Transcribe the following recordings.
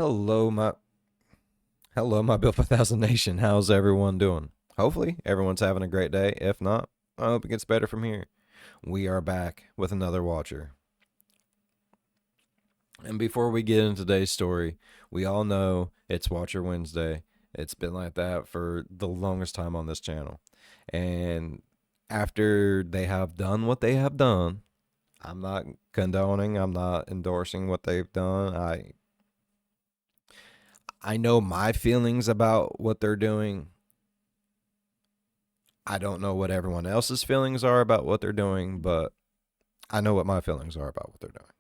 Hello, my Built 5000 Nation. How's everyone doing? Hopefully, everyone's having a great day. If not, I hope it gets better from here. We are back with another watcher. And before we get into today's story, we all know it's Watcher Wednesday. It's been like that for the longest time on this channel. And after they have done what they have done, I'm not condoning, I'm not endorsing what they've done. I know my feelings about what they're doing. I don't know what everyone else's feelings are about what they're doing, but I know what my feelings are about what they're doing.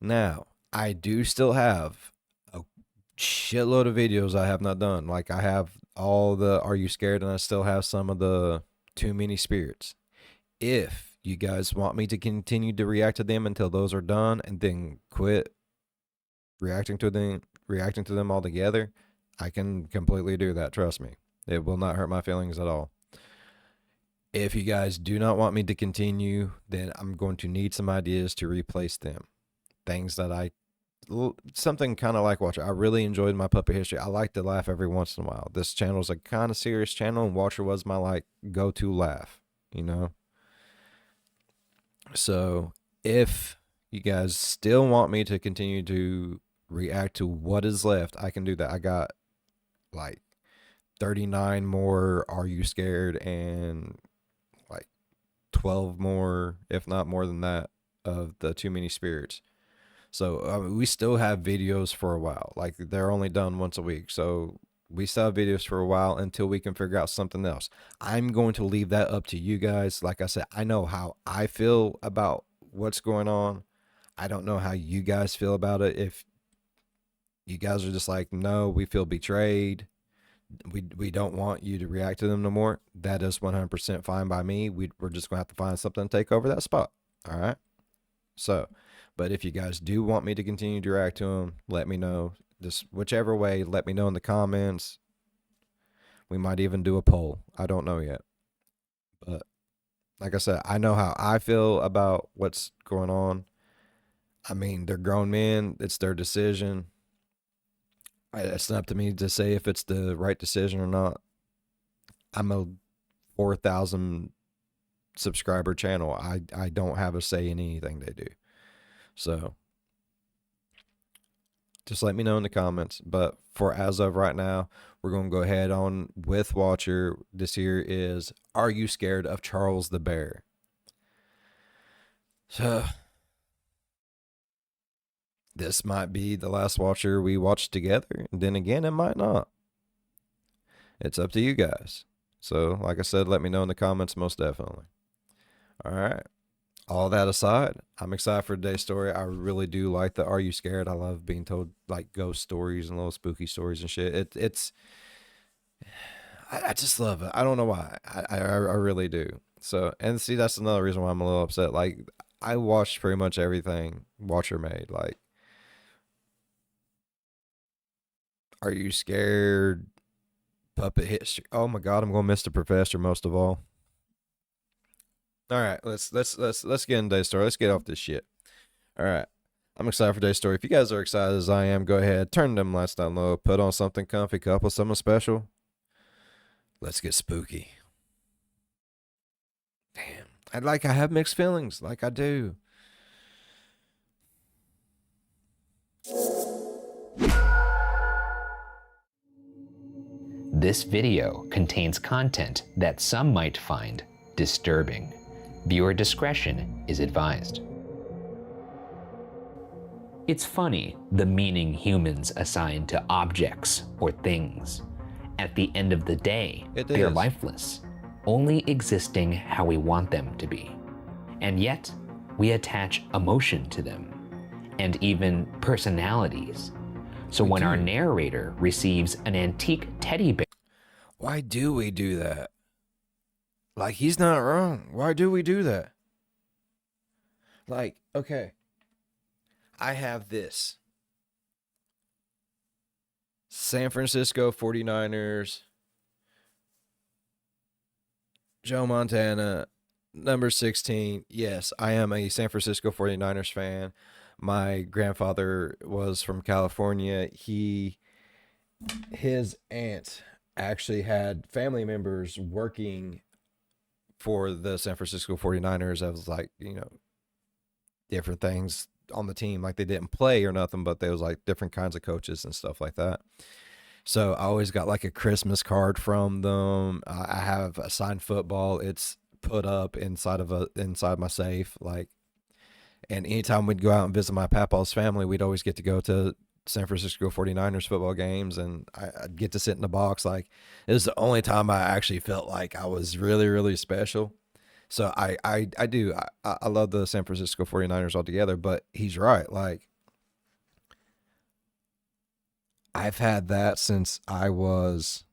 Now, I do still have a shitload of videos I have not done. Like, I have all the Are You Scared? And I still have some of the Too Many Spirits. If you guys want me to continue to react to them until those are done and then quit reacting to them altogether, I can completely do that. Trust me. It will not hurt my feelings at all. If you guys do not want me to continue, then I'm going to need some ideas to replace them. Things that something kind of like Watcher. I really enjoyed my puppet history. I like to laugh every once in a while. This channel is a kind of serious channel, and Watcher was my go-to laugh, you know? So if you guys still want me to continue to react to what is left, I can do that. I got like 39 more Are You Scared and like 12 more, if not more than that, of the Too Many Spirits. So we still have videos for a while. Like, they're only done once a week. So we still have videos for a while until we can figure out something else. I'm going to leave that up to you guys. Like I said, I know how I feel about what's going on. I don't know how you guys feel about it. If you guys are just like, no, we feel betrayed, we don't want you to react to them no more, that is 100% fine by me. We're just going to have to find something to take over that spot. All right? So, but if you guys do want me to continue to react to them, let me know. Just whichever way, let me know in the comments. We might even do a poll. I don't know yet. But like I said, I know how I feel about what's going on. I mean, they're grown men. It's their decision. It's not up to me to say if it's the right decision or not. I'm a 4,000 subscriber channel. I don't have a say in anything they do. So just let me know in the comments. But for as of right now, we're going to go ahead on with Watcher. This here is Are You Scared of Charles the Bear? So this might be the last Watcher we watch together. And then again, it might not. It's up to you guys. So like I said, let me know in the comments most definitely. All right. All that aside, I'm excited for today's story. I really do like the Are You Scared? I love being told like ghost stories and little spooky stories and shit. I just love it. I don't know why. I really do. So, and see, that's another reason why I'm a little upset. Like, I watched pretty much everything Watcher made. Like, Are You Scared? Puppet history. Oh my god, I'm gonna miss the professor most of all. All right, let's get into today's story. Let's get off this shit. All right, I'm excited for today's story. If you guys are excited as I am, go ahead, turn them lights down low, put on something comfy, cup with something special. Let's get spooky. Damn, I have mixed feelings, like I do. This video contains content that some might find disturbing. Viewer discretion is advised. It's funny the meaning humans assign to objects or things. At the end of the day, they are lifeless, only existing how we want them to be. And yet, we attach emotion to them, and even personalities. So when our narrator receives an antique teddy bear... Why do we do that? Like, he's not wrong. Why do we do that? Like, okay. I have this. San Francisco 49ers. Joe Montana, number 16. Yes, I am a San Francisco 49ers fan. My grandfather was from California. His aunt actually had family members working for the San Francisco 49ers as like, different things on the team. Like they didn't play or nothing, but there was like different kinds of coaches and stuff like that. So I always got like a Christmas card from them. I have a signed football. It's put up inside my safe. Like, and anytime we'd go out and visit my papa's family, we'd always get to go to San Francisco 49ers football games, and I'd get to sit in the box. Like, it was the only time I actually felt like I was really, really special. So I do. I love the San Francisco 49ers altogether, but he's right. Like, I've had that since I was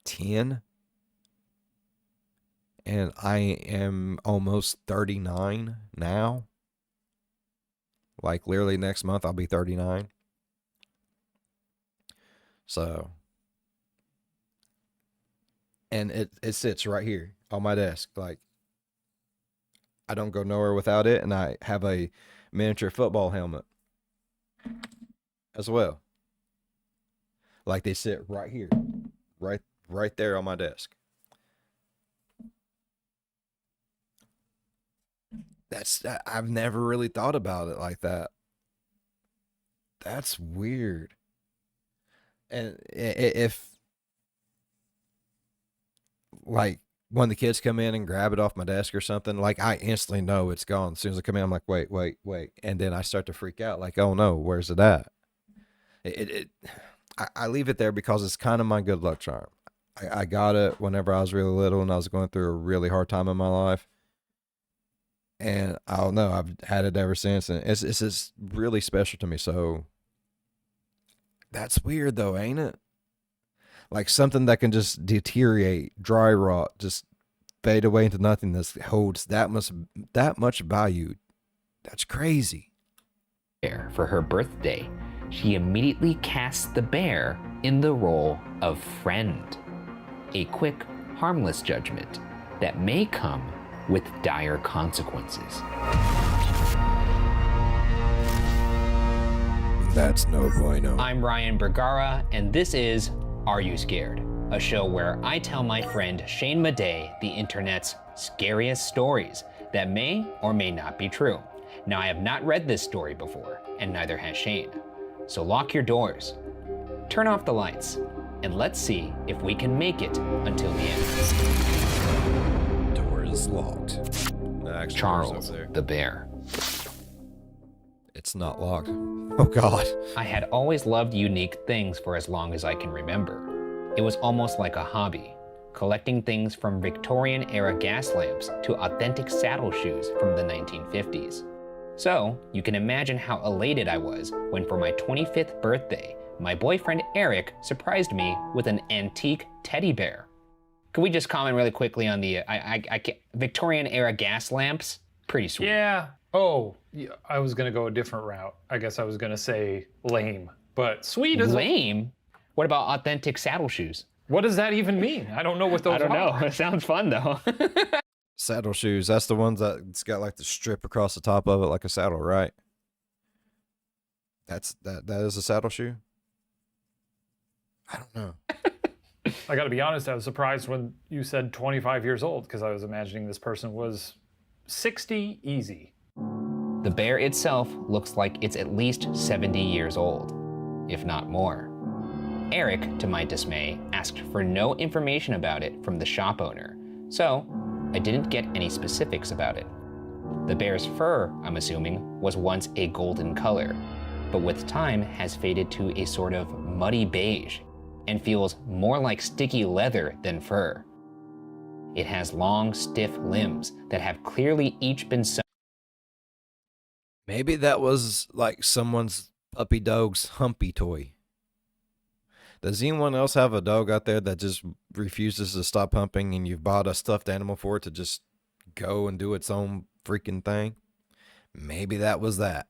10, and I am almost 39 now. Like, literally next month, I'll be 39. So, and it sits right here on my desk. Like, I don't go nowhere without it, and I have a miniature football helmet as well. Like, they sit right here, right there on my desk. I've never really thought about it like that. That's weird. And if like when the kids come in and grab it off my desk or something, like I instantly know it's gone. As soon as I come in, I'm like, wait. And then I start to freak out like, oh no, where's it at? I leave it there because it's kind of my good luck charm. I got it whenever I was really little and I was going through a really hard time in my life. And I don't know, I've had it ever since. And it's just really special to me. So that's weird though, ain't it? Like something that can just deteriorate, dry rot, just fade away into nothingness holds that much value. That's crazy. For her birthday, she immediately casts the bear in the role of friend. A quick, harmless judgment that may come with dire consequences. That's no bueno. I'm Ryan Bergara, and this is Are You Scared? A show where I tell my friend Shane Madej the internet's scariest stories that may or may not be true. Now, I have not read this story before, and neither has Shane. So lock your doors, turn off the lights, and let's see if we can make it until the end. Door is locked. Charles, the bear. It's not locked. Oh God. I had always loved unique things for as long as I can remember. It was almost like a hobby, collecting things from Victorian-era gas lamps to authentic saddle shoes from the 1950s. So, you can imagine how elated I was when for my 25th birthday, my boyfriend Eric surprised me with an antique teddy bear. Can we just comment really quickly on the Victorian-era gas lamps? Pretty sweet. Yeah. Oh, yeah, I was gonna go a different route. I guess I was gonna say lame, but sweet is lame. What about authentic saddle shoes? What does that even mean? I don't know what those are. I don't know. It sounds fun though. Saddle shoes. That's the ones that's got like the strip across the top of it like a saddle, right? That is a saddle shoe? I don't know. I gotta be honest, I was surprised when you said 25 years old because I was imagining this person was 60 easy. The bear itself looks like it's at least 70 years old, if not more. Eric, to my dismay, asked for no information about it from the shop owner, so I didn't get any specifics about it. The bear's fur, I'm assuming, was once a golden color, but with time has faded to a sort of muddy beige and feels more like sticky leather than fur. It has long, stiff limbs that have clearly each been sewn. Maybe that was like someone's puppy dog's humpy toy. Does anyone else have a dog out there that just refuses to stop humping and you've bought a stuffed animal for it to just go and do its own freaking thing? Maybe that was that.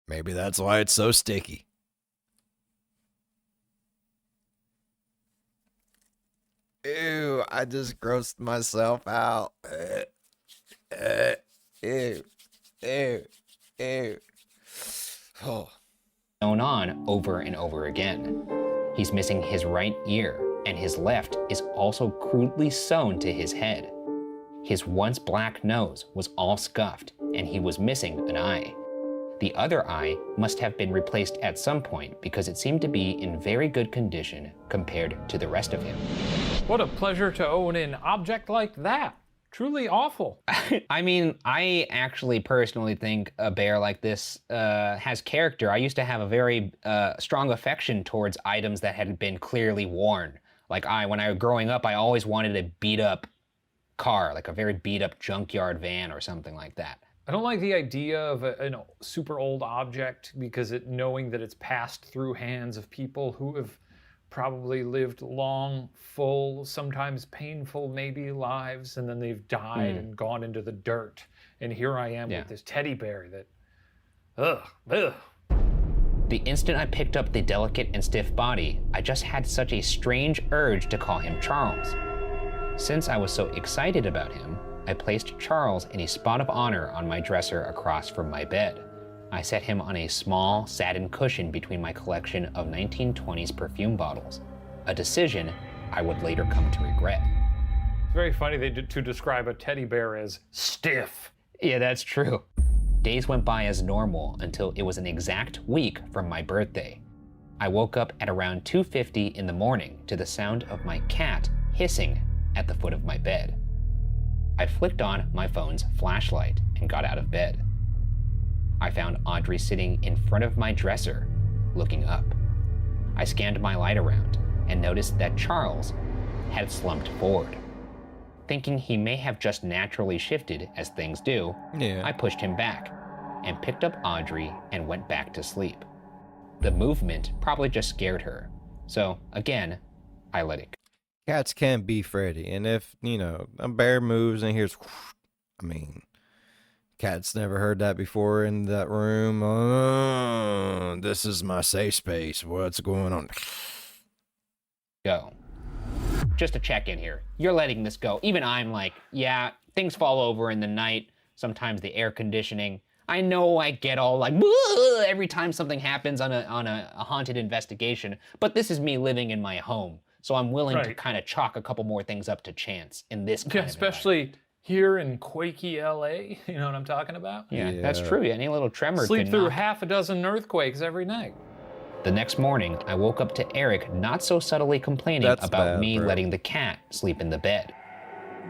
Maybe that's why it's so sticky. Ew, I just grossed myself out. Ew. Oh. Going on over and over again. He's missing his right ear, and his left is also crudely sewn to his head. His once black nose was all scuffed, and he was missing an eye. The other eye must have been replaced at some point because it seemed to be in very good condition compared to the rest of him. What a pleasure to own an object like that. Truly awful. I mean, I actually personally think a bear like this has character. I used to have a very strong affection towards items that had been clearly worn. Like when I was growing up, I always wanted a beat up car, like a very beat up junkyard van or something like that. I don't like the idea of a super old object because knowing that it's passed through hands of people who have probably lived long, full, sometimes painful maybe lives, and then they've died and gone into the dirt. And here I am with this teddy bear that, ugh. The instant I picked up the delicate and stiff body, I just had such a strange urge to call him Charles. Since I was so excited about him, I placed Charles in a spot of honor on my dresser across from my bed. I set him on a small satin cushion between my collection of 1920s perfume bottles, a decision I would later come to regret. It's very funny to describe a teddy bear as stiff. Yeah, that's true. Days went by as normal until it was an exact week from my birthday. I woke up at around 2:50 in the morning to the sound of my cat hissing at the foot of my bed. I flicked on my phone's flashlight and got out of bed. I found Audrey sitting in front of my dresser, looking up. I scanned my light around and noticed that Charles had slumped forward. Thinking he may have just naturally shifted as things do, I pushed him back and picked up Audrey and went back to sleep. The movement probably just scared her, so again, I let it go. Cats can be Freddy, and if, a bear moves and hears, cat's never heard that before in that room. This is my safe space. What's going on? Go. Just to check in here. You're letting this go. Even I'm like, yeah, things fall over in the night. Sometimes the air conditioning. I know I get all like, every time something happens on a haunted investigation, but this is me living in my home. So I'm willing to kind of chalk a couple more things up to chance in this kind of especially here in quakey LA, you know what I'm talking about? Yeah, that's true. Any little tremor sleep through half a dozen earthquakes every night. The next morning, I woke up to Eric not so subtly complaining about me letting the cat sleep in the bed.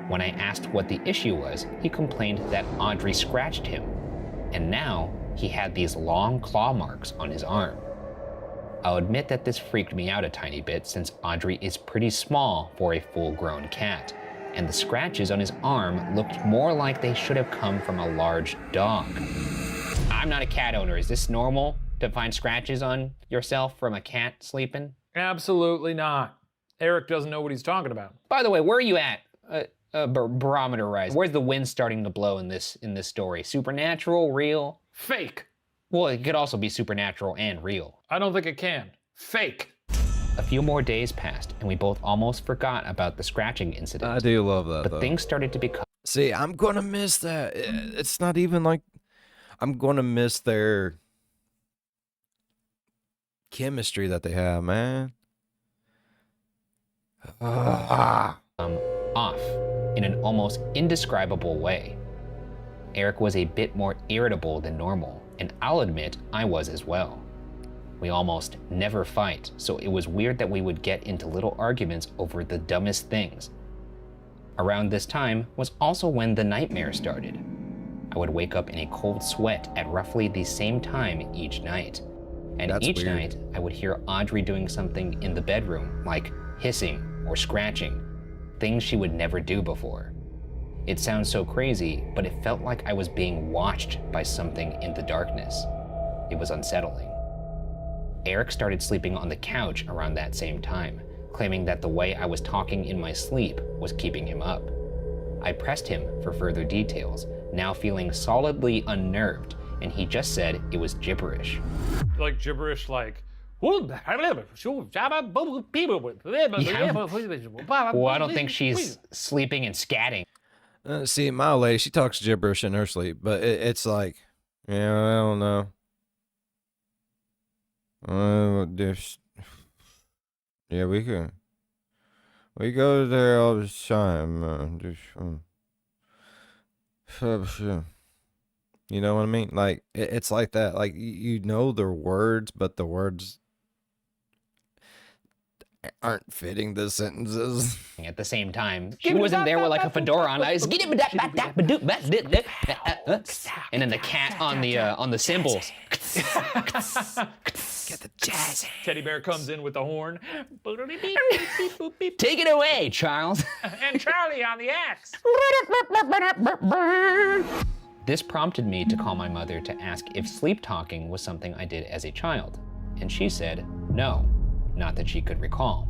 When I asked what the issue was, he complained that Audrey scratched him, and now he had these long claw marks on his arm. I'll admit that this freaked me out a tiny bit since Audrey is pretty small for a full-grown cat, and the scratches on his arm looked more like they should have come from a large dog. I'm not a cat owner. Is this normal to find scratches on yourself from a cat sleeping? Absolutely not. Eric doesn't know what he's talking about. By the way, where are you at? Barometer rise. Where's the wind starting to blow in this story? Supernatural, real? Fake. Well, it could also be supernatural and real. I don't think it can. Fake. A few more days passed, and we both almost forgot about the scratching incident. I do love that, but things started to become... See, I'm gonna miss that. It's not even like... I'm gonna miss their chemistry that they have, man. Off in an almost indescribable way. Eric was a bit more irritable than normal, and I'll admit I was as well. We almost never fight, so it was weird that we would get into little arguments over the dumbest things. Around this time was also when the nightmare started. I would wake up in a cold sweat at roughly the same time each night. And each night, I would hear Audrey doing something in the bedroom, like hissing or scratching, things she would never do before. It sounds so crazy, but it felt like I was being watched by something in the darkness. It was unsettling. Eric started sleeping on the couch around that same time, claiming that the way I was talking in my sleep was keeping him up. I pressed him for further details, now feeling solidly unnerved, and he just said it was gibberish. Like gibberish like, Well, I don't think she's sleeping and scatting. See, my old lady, she talks gibberish in her sleep, but it's like, yeah, I don't know. Yeah, we go there all the time. You know what I mean? Like, it's like that. Like, you know the words, but the words aren't fitting the sentences. At the same time, she wasn't there with like a fedora on. And then the cat on the cymbals. Get the jazz. Teddy bear comes in with the horn. Take it away, Charles. And Charlie on the axe. This prompted me to call my mother to ask if sleep talking was something I did as a child, and she said no, not that she could recall.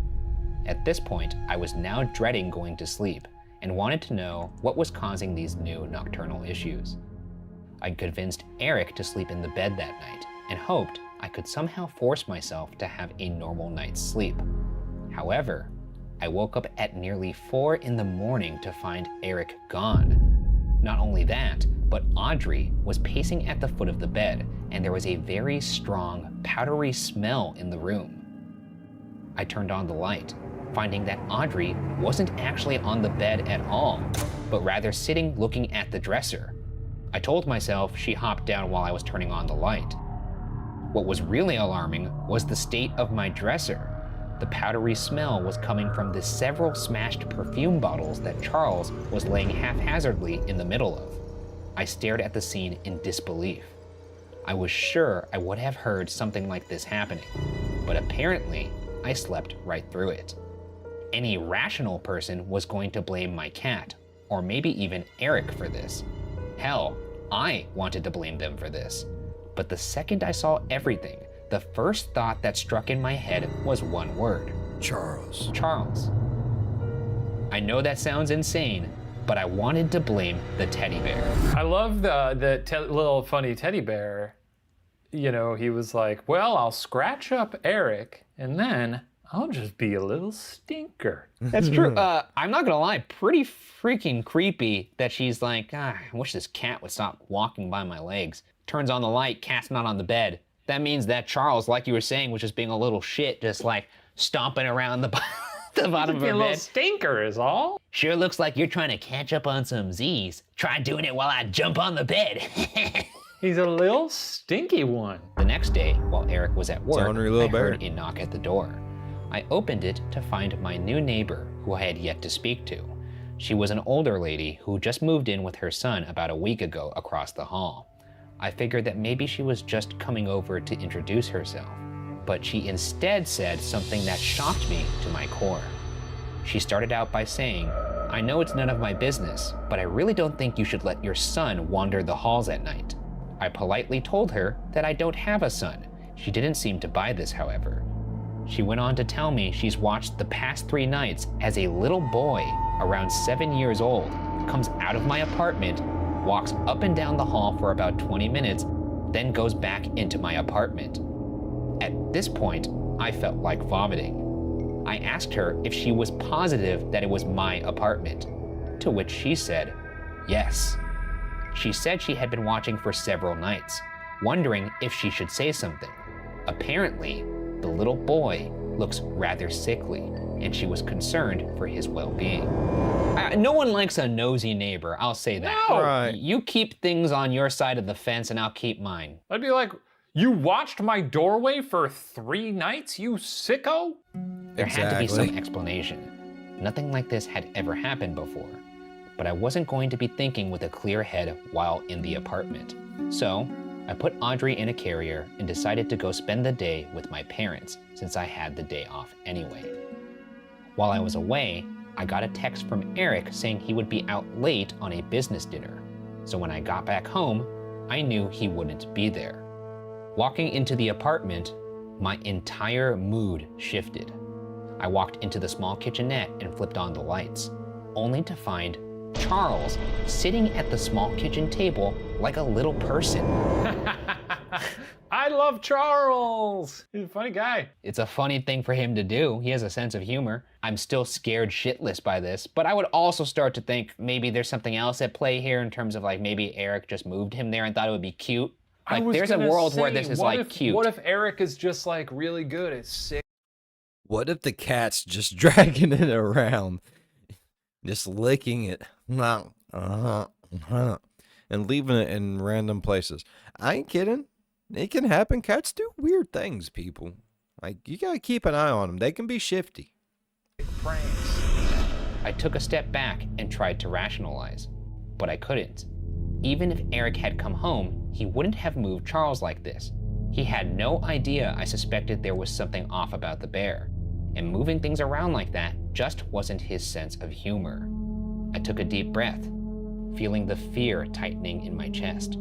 At this point, I was now dreading going to sleep and wanted to know what was causing these new nocturnal issues. I convinced Eric to sleep in the bed that night and hoped I could somehow force myself to have a normal night's sleep. However, I woke up at nearly 4 in the morning to find Eric gone. Not only that, but Audrey was pacing at the foot of the bed, and there was a very strong, powdery smell in the room. I turned on the light, finding that Audrey wasn't actually on the bed at all, but rather sitting looking at the dresser. I told myself she hopped down while I was turning on the light. What was really alarming was the state of my dresser. The powdery smell was coming from the several smashed perfume bottles that Charles was laying haphazardly in the middle of. I stared at the scene in disbelief. I was sure I would have heard something like this happening, but apparently I slept right through it. Any rational person was going to blame my cat, or maybe even Eric for this. Hell, I wanted to blame them for this. But the second I saw everything, the first thought that struck in my head was one word. Charles. Charles. I know that sounds insane, but I wanted to blame the teddy bear. I love the little funny teddy bear. You know, he was like, well, I'll scratch up Eric, and then I'll just be a little stinker. That's true. I'm not gonna lie, pretty freaking creepy that she's like, I wish this cat would stop walking by my legs. Turns on the light, cat's not on the bed. That means that Charles, like you were saying, was just being a little shit, just like stomping around the bottom of her bed. A little stinker is all. Sure looks like you're trying to catch up on some Z's. Try doing it while I jump on the bed. He's a little stinky one. The next day, while Eric was at work, I bear. heard a knock at the door. I opened it to find my new neighbor, who I had yet to speak to. She was an older lady who just moved in with her son about a week ago across the hall. I figured that maybe she was just coming over to introduce herself, but she instead said something that shocked me to my core. She started out by saying, I know it's none of my business, but I really don't think you should let your son wander the halls at night. I politely told her that I don't have a son. She didn't seem to buy this, however. She went on to tell me she's watched the past 3 nights as a little boy, around 7 years old, comes out of my apartment, walks up and down the hall for about 20 minutes, then goes back into my apartment. At this point, I felt like vomiting. I asked her if she was positive that it was my apartment, to which she said, yes. She said she had been watching for several nights, wondering if she should say something. Apparently, the little boy looks rather sickly, and she was concerned for his well-being. No one likes a nosy neighbor, I'll say that. No. Right. You keep things on your side of the fence and I'll keep mine. I'd be like, you watched my doorway for 3 nights, you sicko? There had to be some explanation. Nothing like this had ever happened before, but I wasn't going to be thinking with a clear head while in the apartment. So I put Audrey in a carrier and decided to go spend the day with my parents since I had the day off anyway. While I was away, I got a text from Eric saying he would be out late on a business dinner. So when I got back home, I knew he wouldn't be there. Walking into the apartment, my entire mood shifted. I walked into the small kitchenette and flipped on the lights, only to find Charles sitting at the small kitchen table like a little person. I I love Charles. He's a funny guy. It's a funny thing for him to do. He has a sense of humor. I'm still scared shitless by this, but I would also start to think maybe there's something else at play here in terms of like maybe Eric just moved him there and thought it would be cute. Like there's a world where this is like cute. What if Eric is just like really good at sick? What if the cat's just dragging it around, just licking it, and leaving it in random places? I ain't kidding. It can happen. Cats do weird things, people. Like, you gotta keep an eye on them. They can be shifty. Pranks. I took a step back and tried to rationalize, but I couldn't. Even if Eric had come home, he wouldn't have moved Charles like this. He had no idea I suspected there was something off about the bear, and moving things around like that just wasn't his sense of humor. I took a deep breath, feeling the fear tightening in my chest.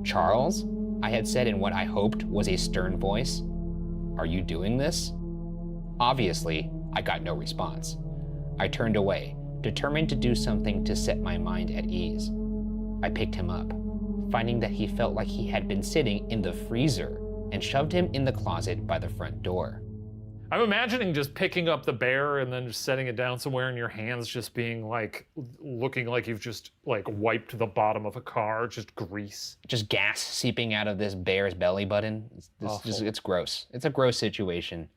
Charles? I had said in what I hoped was a stern voice. Are you doing this? Obviously, I got no response. I turned away, determined to do something to set my mind at ease. I picked him up, finding that he felt like he had been sitting in the freezer, and shoved him in the closet by the front door. I'm imagining just picking up the bear and then just setting it down somewhere in your hands, just being like, looking like you've just like wiped the bottom of a car, just grease. Just gas seeping out of this bear's belly button. It's gross. It's a gross situation.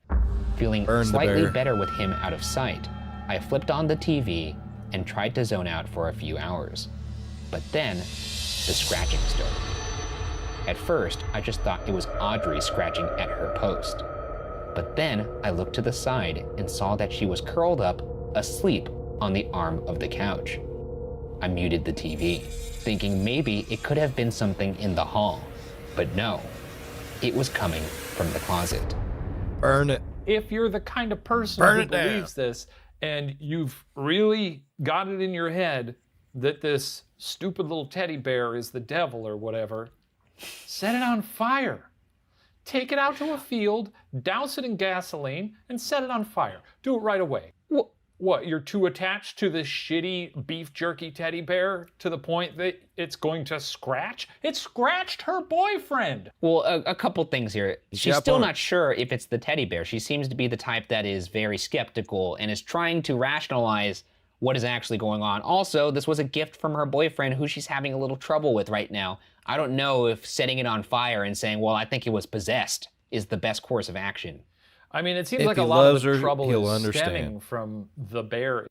Feeling slightly better with him out of sight, I flipped on the TV and tried to zone out for a few hours. But then, the scratching started. At first, I just thought it was Audrey scratching at her post. But then I looked to the side and saw that she was curled up, asleep on the arm of the couch. I muted the TV, thinking maybe it could have been something in the hall. But no, it was coming from the closet. Burn it. If you're the kind of person who believes this, and you've really got it in your head that this stupid little teddy bear is the devil or whatever, set it on fire. Take it out to a field, douse it in gasoline, and set it on fire. Do it right away. What, you're too attached to this shitty beef jerky teddy bear to the point that it's going to scratch? It scratched her boyfriend. Well, a couple things here. She's still not sure if it's the teddy bear. She seems to be the type that is very skeptical and is trying to rationalize what is actually going on. Also, this was a gift from her boyfriend who she's having a little trouble with right now. I don't know if setting it on fire and saying, well, I think it was possessed is the best course of action. I mean, it seems like a lot of the trouble is stemming from the bear.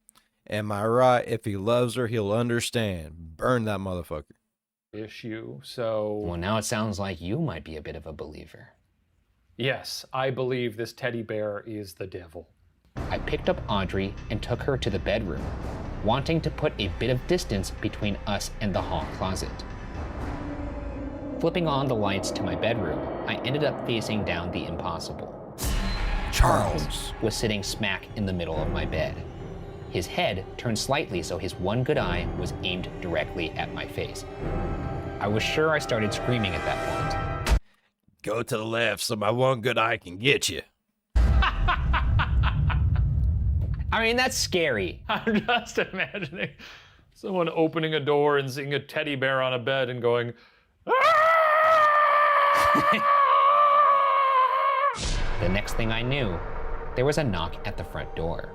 Am I right? If he loves her, he'll understand. Burn that motherfucker. Issue, so... Well, now it sounds like you might be a bit of a believer. Yes, I believe this teddy bear is the devil. I picked up Audrey and took her to the bedroom, wanting to put a bit of distance between us and the hall closet. Flipping on the lights to my bedroom, I ended up facing down the impossible. Charles was sitting smack in the middle of my bed. His head turned slightly so his one good eye was aimed directly at my face. I was sure I started screaming at that point. Go to the left so my one good eye can get you. I mean, that's scary. I'm just imagining someone opening a door and seeing a teddy bear on a bed and going, The next thing I knew, there was a knock at the front door.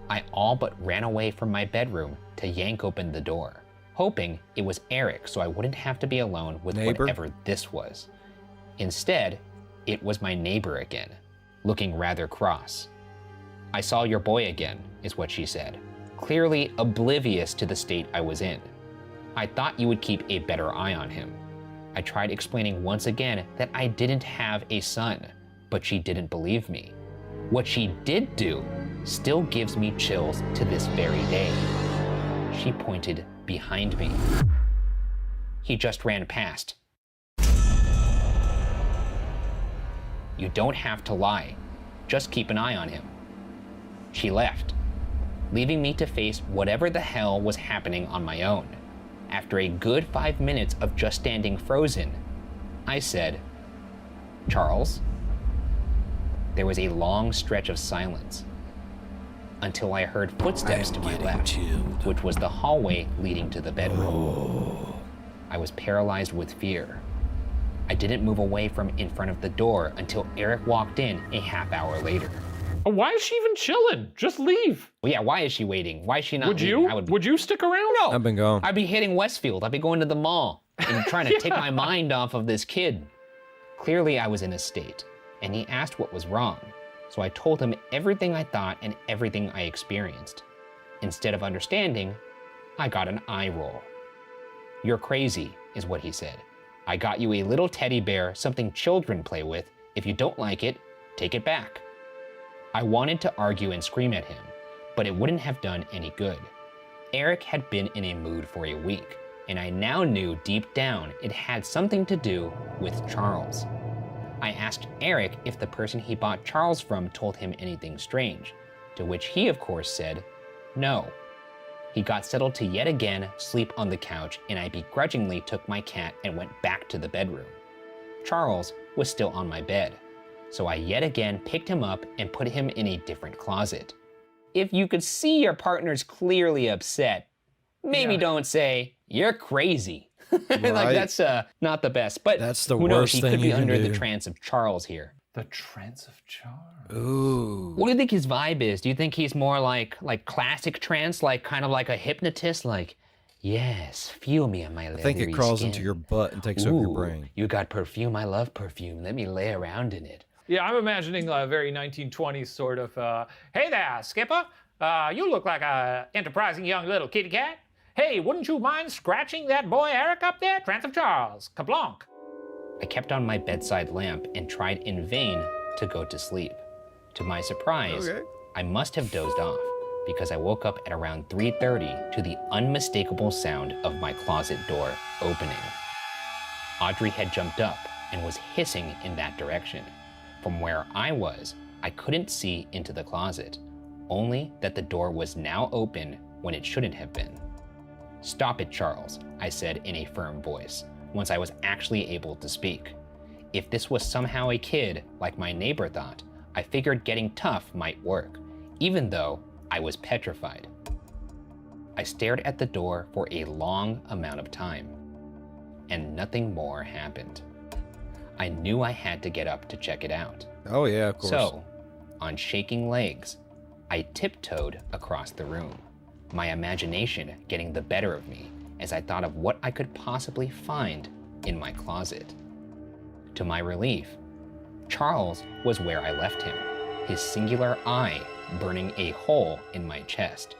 I all but ran away from my bedroom to yank open the door, hoping it was Eric so I wouldn't have to be alone with whatever this was. Instead, it was my neighbor again, looking rather cross. I saw your boy again, is what she said, clearly oblivious to the state I was in. I thought you would keep a better eye on him. I tried explaining once again that I didn't have a son, but she didn't believe me. What she did do still gives me chills to this very day. She pointed behind me. He just ran past. You don't have to lie. Just keep an eye on him. She left, leaving me to face whatever the hell was happening on my own. After a good 5 minutes of just standing frozen, I said, Charles? There was a long stretch of silence until I heard footsteps to my left, which was the hallway leading to the bedroom. I was paralyzed with fear. I didn't move away from in front of the door until Eric walked in a half hour later. Oh, why is she even chilling? Just leave. Well, yeah, why is she waiting? Why is she not Would leaving? you? Would you stick around? No. I've been gone. I'd be hitting Westfield. I'd be going to the mall and trying to take my mind off of this kid. Clearly, I was in a state, and he asked what was wrong. So I told him everything I thought and everything I experienced. Instead of understanding, I got an eye roll. "You're crazy," is what he said. "I got you a little teddy bear, something children play with. If you don't like it, take it back." I wanted to argue and scream at him, but it wouldn't have done any good. Eric had been in a mood for a week, and I now knew deep down it had something to do with Charles. I asked Eric if the person he bought Charles from told him anything strange, to which he of course said, no. He got settled to yet again sleep on the couch, and I begrudgingly took my cat and went back to the bedroom. Charles was still on my bed, so I yet again picked him up and put him in a different closet. If you could see your partner's clearly upset, maybe don't say, "You're crazy." Like Right. that's not the best, but That's the who knows, worst he thing could be you can under the do. trance of Charles here. The trance of Charles. Ooh. What do you think his vibe is? Do you think he's more like classic trance, like kind of like a hypnotist, like, yes, feel me on my leathery I think it crawls skin. into your butt and takes over your Ooh, brain. You got perfume, I love perfume, let me lay around in it. Yeah, I'm imagining a very 1920s sort of, hey there, Skipper. You look like a enterprising young little kitty cat. Hey, wouldn't you mind scratching that boy Eric up there? Trance of Charles, kablanc. I kept on my bedside lamp and tried in vain to go to sleep. To my surprise, Okay. I must have dozed off because I woke up at around 3:30 to the unmistakable sound of my closet door opening. Audrey had jumped up and was hissing in that direction. From where I was, I couldn't see into the closet, only that the door was now open when it shouldn't have been. "Stop it, Charles," I said in a firm voice, once I was actually able to speak. If this was somehow a kid, like my neighbor thought, I figured getting tough might work, even though I was petrified. I stared at the door for a long amount of time, and nothing more happened. I knew I had to get up to check it out. Oh yeah, of course. So, on shaking legs, I tiptoed across the room, my imagination getting the better of me as I thought of what I could possibly find in my closet. To my relief, Charles was where I left him, his singular eye burning a hole in my chest.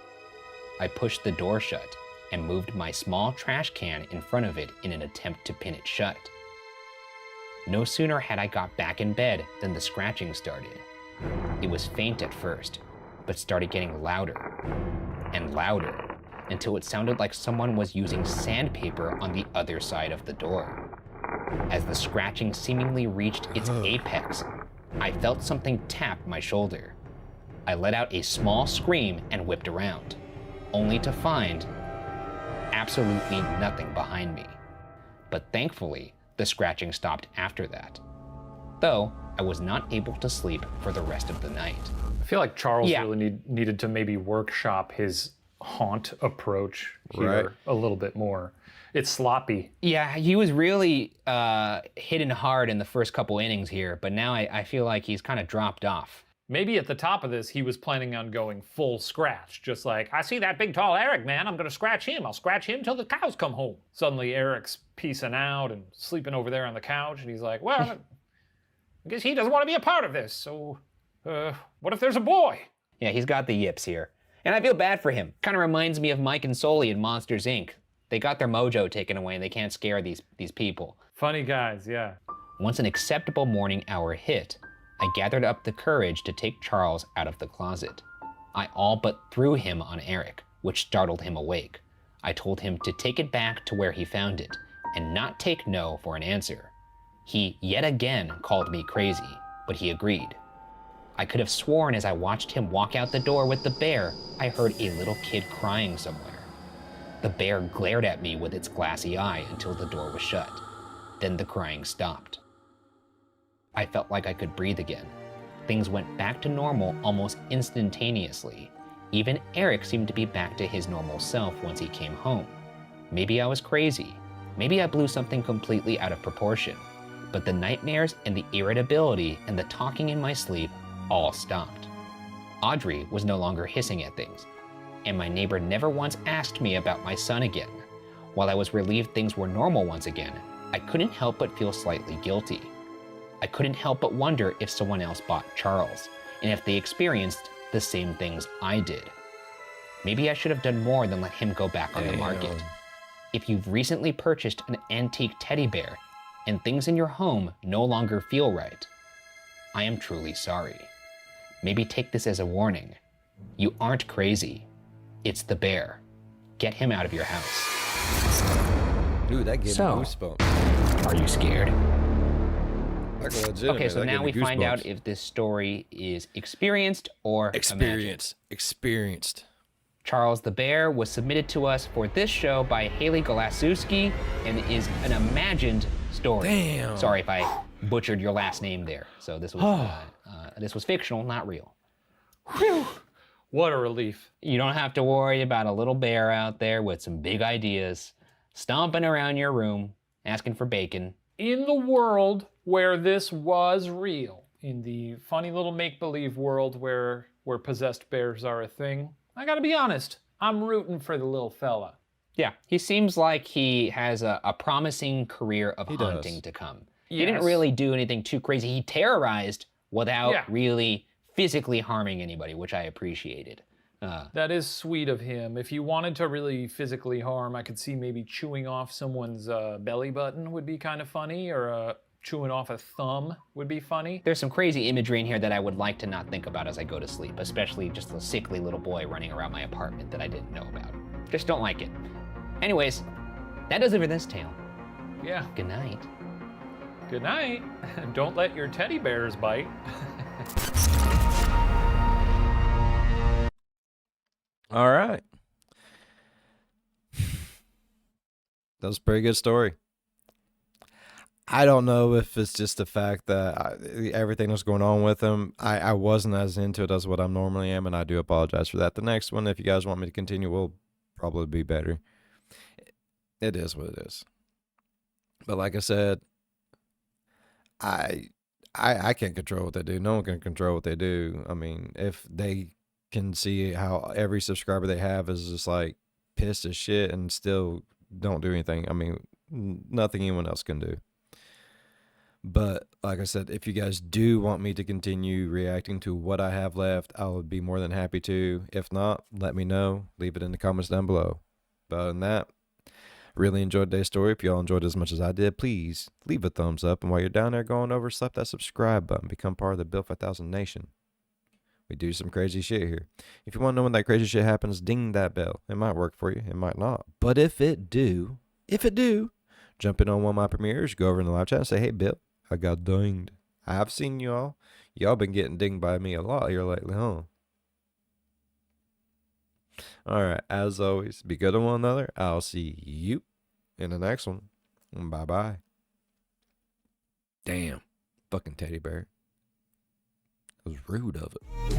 I pushed the door shut and moved my small trash can in front of it in an attempt to pin it shut. No sooner had I got back in bed than the scratching started. It was faint at first, but started getting louder and louder until it sounded like someone was using sandpaper on the other side of the door. As the scratching seemingly reached its apex, I felt something tap my shoulder. I let out a small scream and whipped around, only to find absolutely nothing behind me. But thankfully, the scratching stopped after that, though I was not able to sleep for the rest of the night. I feel like Charles Yeah. really needed to maybe workshop his haunt approach here Right. a little bit more. It's sloppy. Yeah, he was really hitting hard in the first couple innings here, but now I feel like he's kind of dropped off. Maybe at the top of this, he was planning on going full scratch. Just like, I see that big tall Eric, man. I'm going to scratch him. I'll scratch him till the cows come home. Suddenly, Eric's peacing out and sleeping over there on the couch. And he's like, well, I guess he doesn't want to be a part of this. So, what if there's a boy? Yeah, he's got the yips here. And I feel bad for him. Kind of reminds me of Mike and Sully in Monsters, Inc. They got their mojo taken away and they can't scare these people. Funny guys, yeah. Once an acceptable morning hour hit, I gathered up the courage to take Charles out of the closet. I all but threw him on Eric, which startled him awake. I told him to take it back to where he found it and not take no for an answer. He yet again called me crazy, but he agreed. I could have sworn as I watched him walk out the door with the bear, I heard a little kid crying somewhere. The bear glared at me with its glassy eye until the door was shut. Then the crying stopped. I felt like I could breathe again. Things went back to normal almost instantaneously. Even Eric seemed to be back to his normal self once he came home. Maybe I was crazy. Maybe I blew something completely out of proportion. but the nightmares and the irritability and the talking in my sleep all stopped. Audrey was no longer hissing at things, and my neighbor never once asked me about my son again. While I was relieved things were normal once again, I couldn't help but feel slightly guilty. I couldn't help but wonder if someone else bought Charles, and if they experienced the same things I did. Maybe I should have done more than let him go back on the market. If you've recently purchased an antique teddy bear and things in your home no longer feel right, I am truly sorry. Maybe take this as a warning. You aren't crazy. It's the bear. Get him out of your house. Ooh, that gave me goosebumps. Are you scared? Okay, so now we find out if this story is experienced or imagined. Experienced. Charles the Bear was submitted to us for this show by Haley Golaszewski and is an imagined story. Damn. Sorry if I butchered your last name there. So this was fictional, not real. Whew. What a relief. You don't have to worry about a little bear out there with some big ideas, stomping around your room, asking for bacon. In the world where this was real, in the funny little make-believe world where possessed bears are a thing, I gotta be honest, I'm rooting for the little fella. Yeah, he seems like he has a promising career of hunting to come. He didn't really do anything too crazy. He terrorized without really physically harming anybody, which I appreciated. That is sweet of him. If you wanted to really physically harm, I could see maybe chewing off someone's belly button would be kind of funny, or chewing off a thumb would be funny. There's some crazy imagery in here that I would like to not think about as I go to sleep, especially just a sickly little boy running around my apartment that I didn't know about. Just don't like it. Anyways, that does it for this tale. Yeah. Good night. Good night. Don't let your teddy bears bite. All right. That was a pretty good story. I don't know if it's just the fact that everything that's going on with him, I wasn't as into it as what I normally am, and I do apologize for that. The next one, if you guys want me to continue, will probably be better. It is what it is. But like I said, I can't control what they do. No one can control what they do. I mean, if they can see how every subscriber they have is just like pissed as shit and still don't do anything, I mean, nothing anyone else can do. But like I said, if you guys do want me to continue reacting to what I have left, I would be more than happy to. If not, let me know. Leave it in the comments down below. But other than that, really enjoyed today's story. If y'all enjoyed it as much as I did, please leave a thumbs up. And while you're down there going over, slap that subscribe button. Become part of the Built 5000 Nation. We do some crazy shit here. If you want to know when that crazy shit happens, ding that bell. It might work for you. It might not. But if it do, jump in on one of my premieres, go over in the live chat and say, hey, Bill, I got dinged. I've seen y'all. Y'all been getting dinged by me a lot here lately, huh? All right. As always, be good to one another. I'll see you in the next one. Bye-bye. Damn. Fucking teddy bear. That was rude of it.